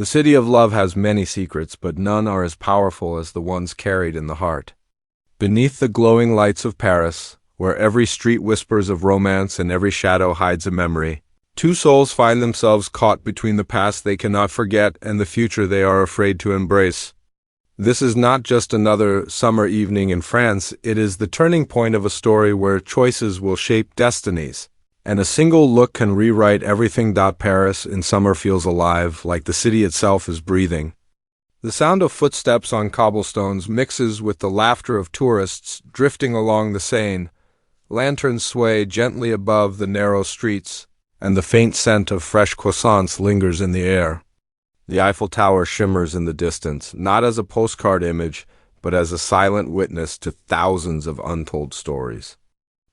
The city of love has many secrets, but none are as powerful as the ones carried in the heart. Beneath the glowing lights of Paris, where every street whispers of romance and every shadow hides a memory, two souls find themselves caught between the past they cannot forget and the future they are afraid to embrace. This is not just another summer evening in France, it is the turning point of a story where choices will shape destinies, and a single look can rewrite everything. Paris in summer feels alive, like the city itself is breathing. The sound of footsteps on cobblestones mixes with the laughter of tourists drifting along the Seine. Lanterns sway gently above the narrow streets, and the faint scent of fresh croissants lingers in the air. The Eiffel Tower shimmers in the distance, not as a postcard image, but as a silent witness to thousands of untold stories.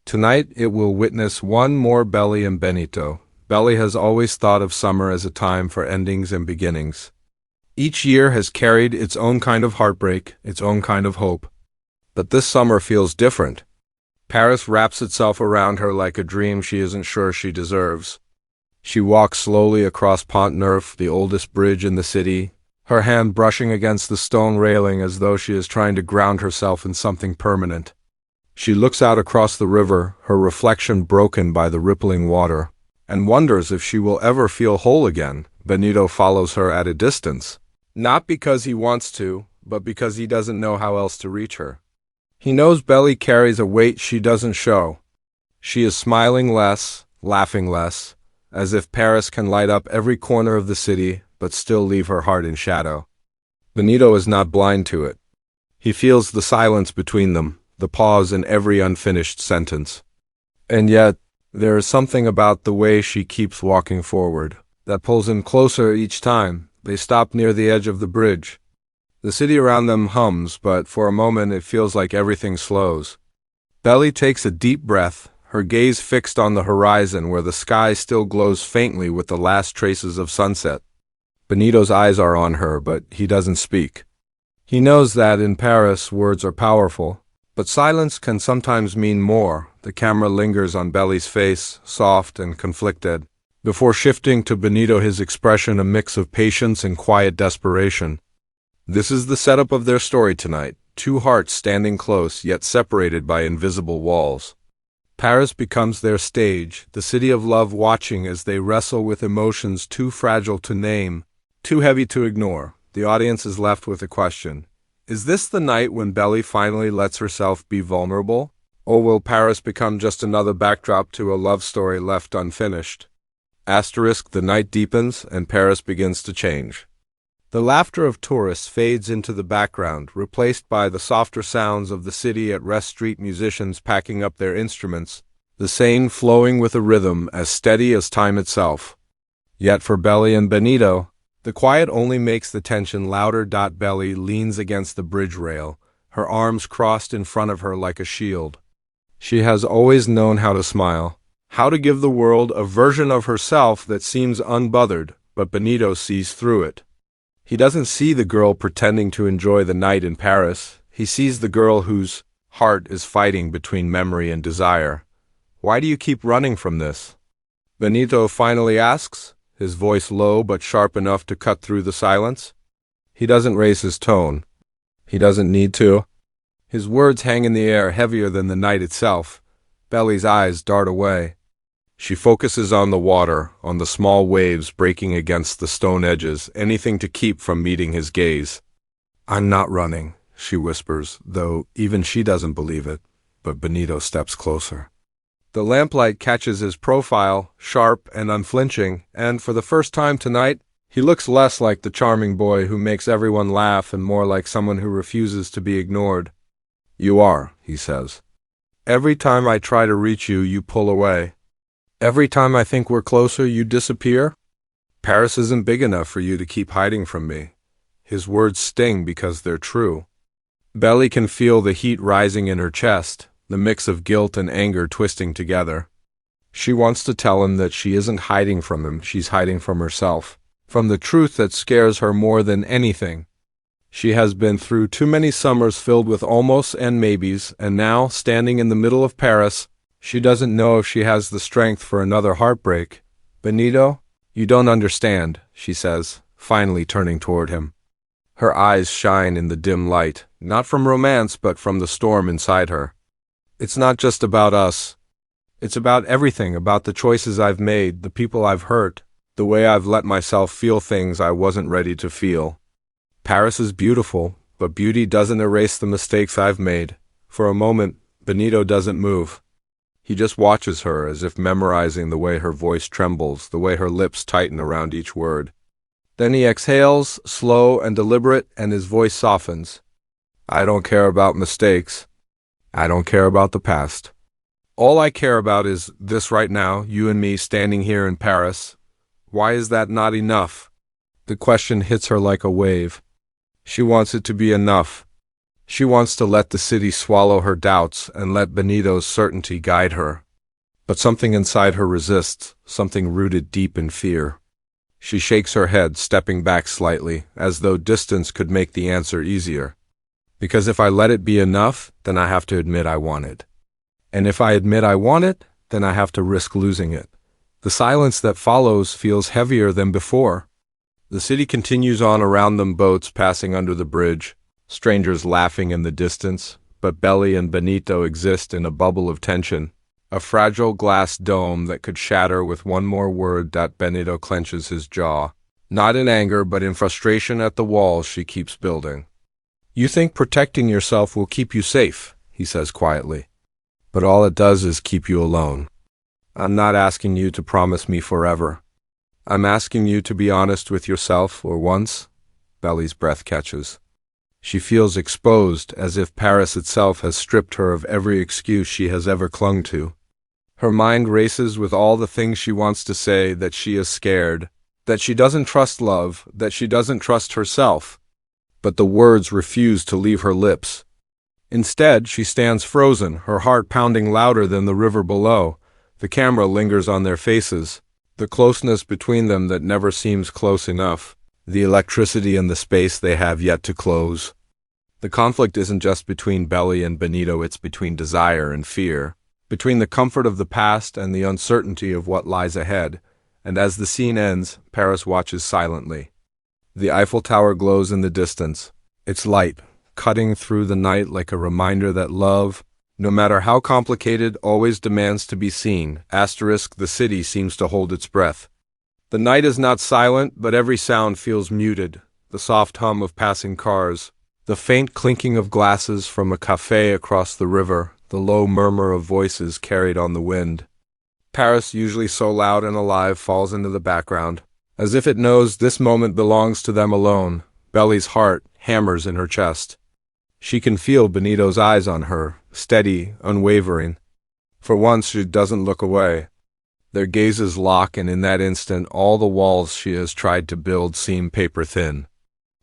Tonight it will witness one more Belly and Benito. Belly has always thought of summer as a time for endings and beginnings. Each year has carried its own kind of heartbreak, its own kind of hope. But this summer feels different. Paris wraps itself around her like a dream she isn't sure she deserves. She walks slowly across Pont Neuf, the oldest bridge in the city, her hand brushing against the stone railing as though she is trying to ground herself in something permanent. She looks out across the river, her reflection broken by the rippling water, and wonders if she will ever feel whole again. Benito follows her at a distance, not because he wants to, but because he doesn't know how else to reach her. He knows Belly carries a weight she doesn't show. She is smiling less, laughing less, as if Paris can light up every corner of the city, but still leave her heart in shadow. Benito is not blind to it. He feels the silence between them, the pause in every unfinished sentence. And yet, there is something about the way she keeps walking forward that pulls him closer each time. They stop near the edge of the bridge. The city around them hums, but for a moment it feels like everything slows. Belly takes a deep breath, her gaze fixed on the horizon where the sky still glows faintly with the last traces of sunset. Benito's eyes are on her, but he doesn't speak. He knows that in Paris words are powerful, but silence can sometimes mean more. The camera lingers on Belly's face, soft and conflicted, before shifting to Benito, his expression a mix of patience and quiet desperation. This is the setup of their story tonight, two hearts standing close yet separated by invisible walls. Paris becomes their stage, the city of love watching as they wrestle with emotions too fragile to name, too heavy to ignore. The audience is left with a question. Is this the night when Belly finally lets herself be vulnerable? Or will Paris become just another backdrop to a love story left unfinished? The night deepens and Paris begins to change. The laughter of tourists fades into the background, replaced by the softer sounds of the city at rest, street musicians packing up their instruments, the Seine flowing with a rhythm as steady as time itself. Yet for Belly and Benito, the quiet only makes the tension louder. Belly leans against the bridge rail, her arms crossed in front of her like a shield. She has always known how to smile, how to give the world a version of herself that seems unbothered, but Benito sees through it. He doesn't see the girl pretending to enjoy the night in Paris. He sees the girl whose heart is fighting between memory and desire. Why do you keep running from this? Benito finally asks, his voice low but sharp enough to cut through the silence. He doesn't raise his tone. He doesn't need to. His words hang in the air, heavier than the night itself. Belly's eyes dart away. She focuses on the water, on the small waves breaking against the stone edges, anything to keep from meeting his gaze. I'm not running, she whispers, though even she doesn't believe it, but Benito steps closer. The lamplight catches his profile, sharp and unflinching, and for the first time tonight, he looks less like the charming boy who makes everyone laugh and more like someone who refuses to be ignored. You are, he says. Every time I try to reach you, you pull away. Every time I think we're closer, you disappear. Paris isn't big enough for you to keep hiding from me. His words sting because they're true. Belly can feel the heat rising in her chest, the mix of guilt and anger twisting together. She wants to tell him that she isn't hiding from him, she's hiding from herself, from the truth that scares her more than anything. She has been through too many summers filled with almosts and maybes, and now, standing in the middle of Paris, she doesn't know if she has the strength for another heartbreak. Benito, you don't understand, she says, finally turning toward him. Her eyes shine in the dim light, not from romance but from the storm inside her. It's not just about us. It's about everything, about the choices I've made, the people I've hurt, the way I've let myself feel things I wasn't ready to feel. Paris is beautiful, but beauty doesn't erase the mistakes I've made. For a moment, Benito doesn't move. He just watches her as if memorizing the way her voice trembles, the way her lips tighten around each word. Then he exhales, slow and deliberate, and his voice softens. I don't care about mistakes. I don't care about the past. All I care about is this right now, you and me standing here in Paris. Why is that not enough? The question hits her like a wave. She wants it to be enough. She wants to let the city swallow her doubts and let Benito's certainty guide her. But something inside her resists, something rooted deep in fear. She shakes her head, stepping back slightly, as though distance could make the answer easier. Because if I let it be enough, then I have to admit I want it. And if I admit I want it, then I have to risk losing it. The silence that follows feels heavier than before. The city continues on around them, boats passing under the bridge, strangers laughing in the distance, but Belly and Benito exist in a bubble of tension, a fragile glass dome that could shatter with one more word. That Benito clenches his jaw, not in anger but in frustration at the walls she keeps building. You think protecting yourself will keep you safe, he says quietly, but all it does is keep you alone. I'm not asking you to promise me forever. I'm asking you to be honest with yourself, or once. Belly's breath catches. She feels exposed, as if Paris itself has stripped her of every excuse she has ever clung to. Her mind races with all the things she wants to say, that she is scared, that she doesn't trust love, that she doesn't trust herself. But the words refuse to leave her lips. Instead, she stands frozen, her heart pounding louder than the river below. The camera lingers on their faces, the closeness between them that never seems close enough, the electricity in the space they have yet to close. The conflict isn't just between Belly and Benito, it's between desire and fear, between the comfort of the past and the uncertainty of what lies ahead. And as the scene ends, Paris watches silently. The Eiffel Tower glows in the distance, its light cutting through the night like a reminder that love, no matter how complicated, always demands to be seen. The city seems to hold its breath. The night is not silent, but every sound feels muted. The soft hum of passing cars, the faint clinking of glasses from a cafe across the river, the low murmur of voices carried on the wind. Paris, usually so loud and alive, falls into the background, as if it knows this moment belongs to them alone. Belly's heart hammers in her chest. She can feel Benito's eyes on her, steady, unwavering. For once, she doesn't look away. Their gazes lock, and in that instant, all the walls she has tried to build seem paper-thin.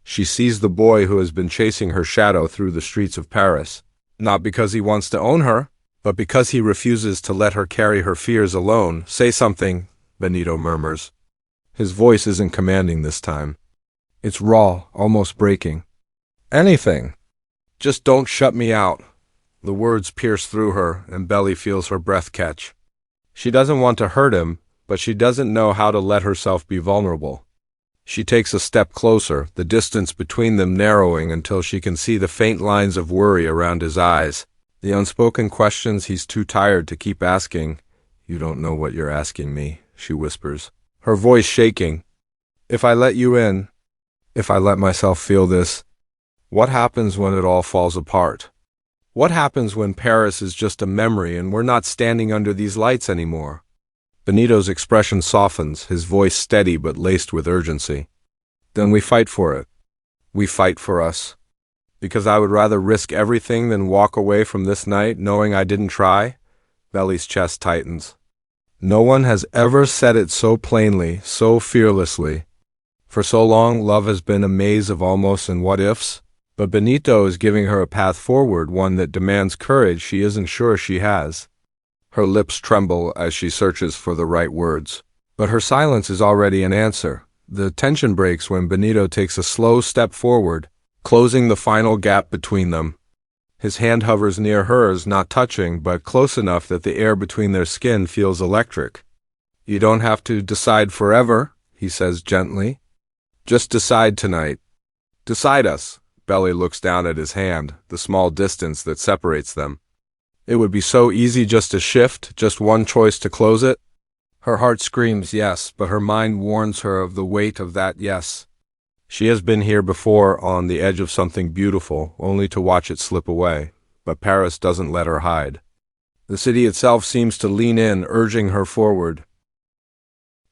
She sees the boy who has been chasing her shadow through the streets of Paris, not because he wants to own her, but because he refuses to let her carry her fears alone. Say something, Benito murmurs. His voice isn't commanding this time. It's raw, almost breaking. Anything. Just don't shut me out. The words pierce through her, and Belly feels her breath catch. She doesn't want to hurt him, but she doesn't know how to let herself be vulnerable. She takes a step closer, the distance between them narrowing until she can see the faint lines of worry around his eyes, the unspoken questions he's too tired to keep asking. You don't know what you're asking me, she whispers, her voice shaking. If I let you in, if I let myself feel this, what happens when it all falls apart? What happens when Paris is just a memory and we're not standing under these lights anymore? Benito's expression softens, his voice steady but laced with urgency. Then we fight for it. We fight for us. Because I would rather risk everything than walk away from this night knowing I didn't try. Belly's chest tightens. No one has ever said it so plainly, so fearlessly. For so long, love has been a maze of almosts and what-ifs. But Benito is giving her a path forward, one that demands courage she isn't sure she has. Her lips tremble as she searches for the right words. But her silence is already an answer. The tension breaks when Benito takes a slow step forward, closing the final gap between them. His hand hovers near hers, not touching, but close enough that the air between their skin feels electric. You don't have to decide forever, he says gently. Just decide tonight. Decide us. Belly looks down at his hand, the small distance that separates them. It would be so easy just to shift, just one choice to close it. Her heart screams yes, but her mind warns her of the weight of that yes. She has been here before on the edge of something beautiful, only to watch it slip away, but Paris doesn't let her hide. The city itself seems to lean in, urging her forward.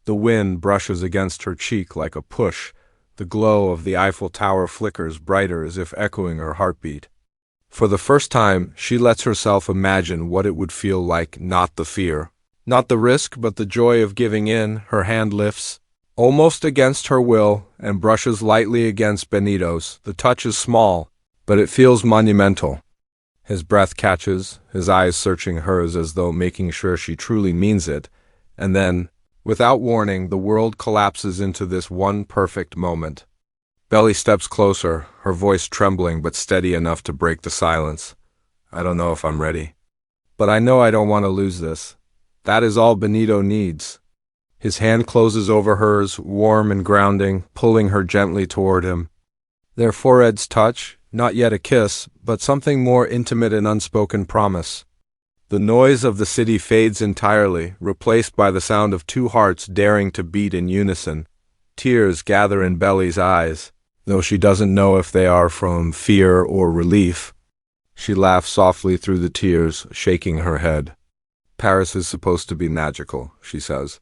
The wind brushes against her cheek like a push. The glow of the Eiffel Tower flickers brighter as if echoing her heartbeat. For the first time, she lets herself imagine what it would feel like, not the fear. Not the risk, but the joy of giving in. Her hand lifts, almost against her will, and brushes lightly against Benito's. The touch is small, but it feels monumental. His breath catches, his eyes searching hers as though making sure she truly means it, and then, without warning, the world collapses into this one perfect moment. Belly steps closer, her voice trembling but steady enough to break the silence. I don't know if I'm ready. But I know I don't want to lose this. That is all Benito needs. His hand closes over hers, warm and grounding, pulling her gently toward him. Their foreheads touch, not yet a kiss, but something more intimate and unspoken promise. The noise of the city fades entirely, replaced by the sound of two hearts daring to beat in unison. Tears gather in Belly's eyes, though she doesn't know if they are from fear or relief. She laughs softly through the tears, shaking her head. Paris is supposed to be magical, she says.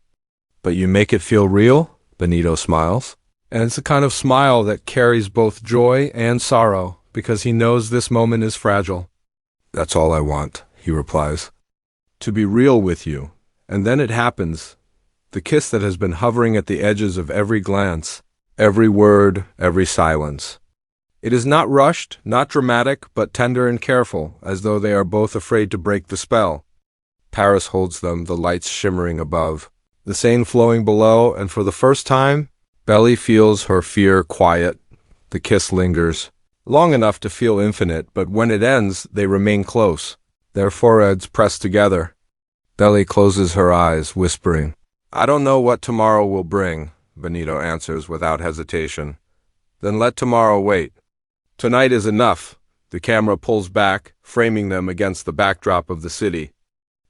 But you make it feel real? Benito smiles. And it's a kind of smile that carries both joy and sorrow, because he knows this moment is fragile. That's all I want, he replies. To be real with you. And then it happens. The kiss that has been hovering at the edges of every glance, every word, every silence. It is not rushed, not dramatic, but tender and careful, as though they are both afraid to break the spell. Paris holds them, the lights shimmering above, the Seine flowing below, and for the first time, Belly feels her fear quiet. The kiss lingers, long enough to feel infinite, but when it ends, they remain close, their foreheads pressed together. Belly closes her eyes, whispering, I don't know what tomorrow will bring, Benito answers without hesitation. Then let tomorrow wait. Tonight is enough. The camera pulls back, framing them against the backdrop of the city.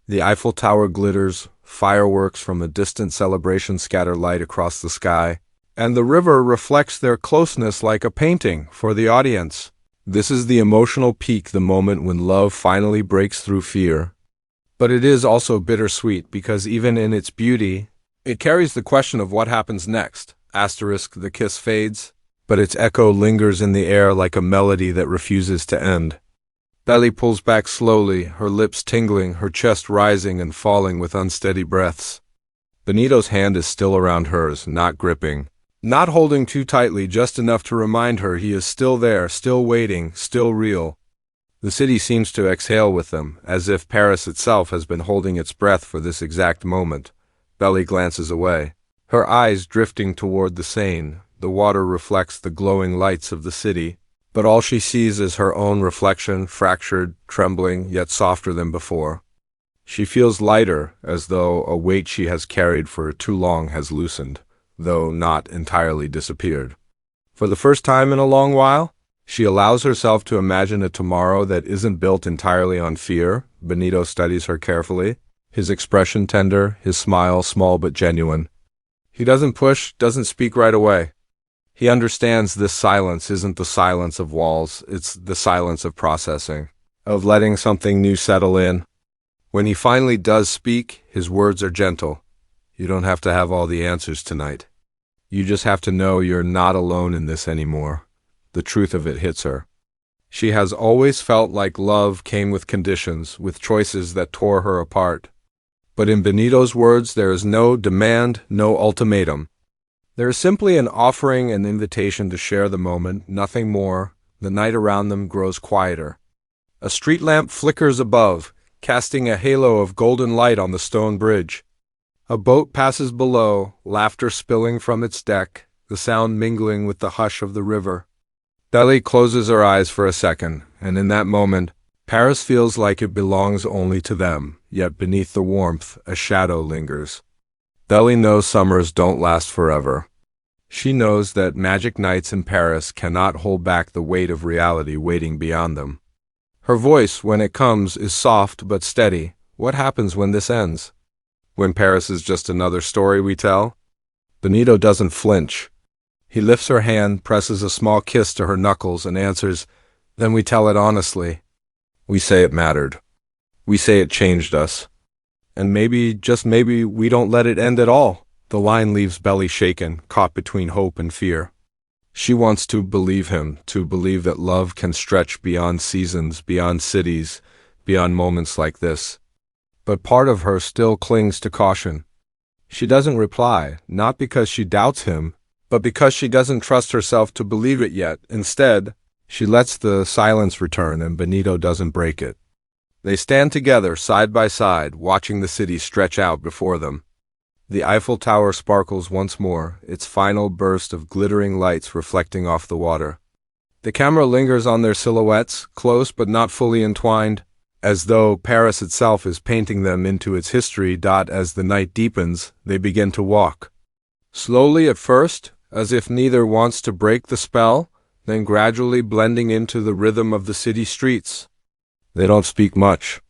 The Eiffel Tower glitters, fireworks from a distant celebration scatter light across the sky, and the river reflects their closeness like a painting for the audience. This is the emotional peak, the moment when love finally breaks through fear. But it is also bittersweet because even in its beauty, it carries the question of what happens next. Asterisk, the kiss fades, but its echo lingers in the air like a melody that refuses to end. Belly pulls back slowly, her lips tingling, her chest rising and falling with unsteady breaths. Benito's hand is still around hers, not gripping, not holding too tightly, just enough to remind her he is still there, still waiting, still real. The city seems to exhale with them, as if Paris itself has been holding its breath for this exact moment. Belly glances away, her eyes drifting toward the Seine. The water reflects the glowing lights of the city, but all she sees is her own reflection, fractured, trembling, yet softer than before. She feels lighter, as though a weight she has carried for too long has loosened, though not entirely disappeared. For the first time in a long while, she allows herself to imagine a tomorrow that isn't built entirely on fear. Benito studies her carefully, his expression tender, his smile small but genuine. He doesn't push, doesn't speak right away. He understands this silence isn't the silence of walls, it's the silence of processing, of letting something new settle in. When he finally does speak, his words are gentle. You don't have to have all the answers tonight. You just have to know you're not alone in this anymore. The truth of it hits her. She has always felt like love came with conditions, with choices that tore her apart. But in Benito's words, there is no demand, no ultimatum. There is simply an offering, an invitation to share the moment, nothing more. The night around them grows quieter. A street lamp flickers above, casting a halo of golden light on the stone bridge. A boat passes below, laughter spilling from its deck, the sound mingling with the hush of the river. Belly closes her eyes for a second, and in that moment, Paris feels like it belongs only to them, yet beneath the warmth, a shadow lingers. Belly knows summers don't last forever. She knows that magic nights in Paris cannot hold back the weight of reality waiting beyond them. Her voice, when it comes, is soft but steady. What happens when this ends? When Paris is just another story we tell? Benito doesn't flinch. He lifts her hand, presses a small kiss to her knuckles, and answers, "Then we tell it honestly. We say it mattered. We say it changed us. And maybe, just maybe, we don't let it end at all." The line leaves Belly shaken, caught between hope and fear. She wants to believe him, to believe that love can stretch beyond seasons, beyond cities, beyond moments like this. But part of her still clings to caution. She doesn't reply, not because she doubts him, but because she doesn't trust herself to believe it yet. Instead, she lets the silence return, and Benito doesn't break it. They stand together, side by side, watching the city stretch out before them. The Eiffel Tower sparkles once more, its final burst of glittering lights reflecting off the water. The camera lingers on their silhouettes, close but not fully entwined, as though Paris itself is painting them into its history. As the night deepens, they begin to walk. Slowly at first, as if neither wants to break the spell, then gradually blending into the rhythm of the city streets. They don't speak much.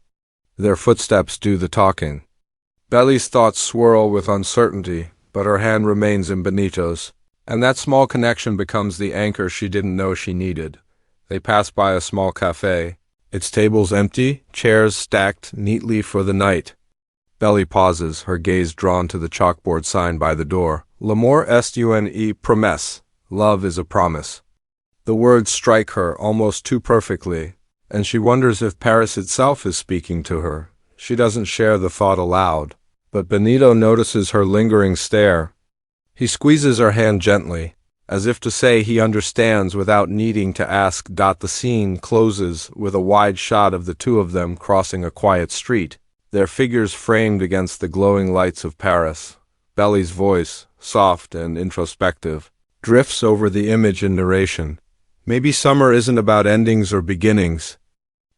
Their footsteps do the talking. Belly's thoughts swirl with uncertainty, but her hand remains in Benito's, and that small connection becomes the anchor she didn't know she needed. They pass by a small cafe, its tables empty, chairs stacked neatly for the night. Belly pauses, her gaze drawn to the chalkboard sign by the door. L'amour est une promesse. Love is a promise. The words strike her almost too perfectly, and she wonders if Paris itself is speaking to her. She doesn't share the thought aloud, but Benito notices her lingering stare. He squeezes her hand gently, as if to say he understands without needing to ask. The scene closes with a wide shot of the two of them crossing a quiet street, their figures framed against the glowing lights of Paris. Belly's voice, soft and introspective, drifts over the image and narration. Maybe summer isn't about endings or beginnings.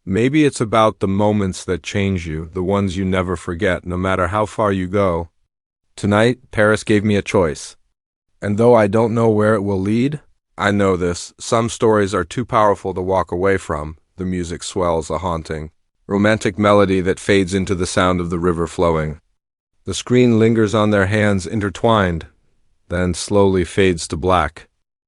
Maybe it's about the moments that change you, the ones you never forget, no matter how far you go. Tonight, Paris gave me a choice. And though I don't know where it will lead, I know this: some stories are too powerful to walk away from. The music swells, a haunting, romantic melody that fades into the sound of the river flowing. The screen lingers on their hands intertwined, then slowly fades to black.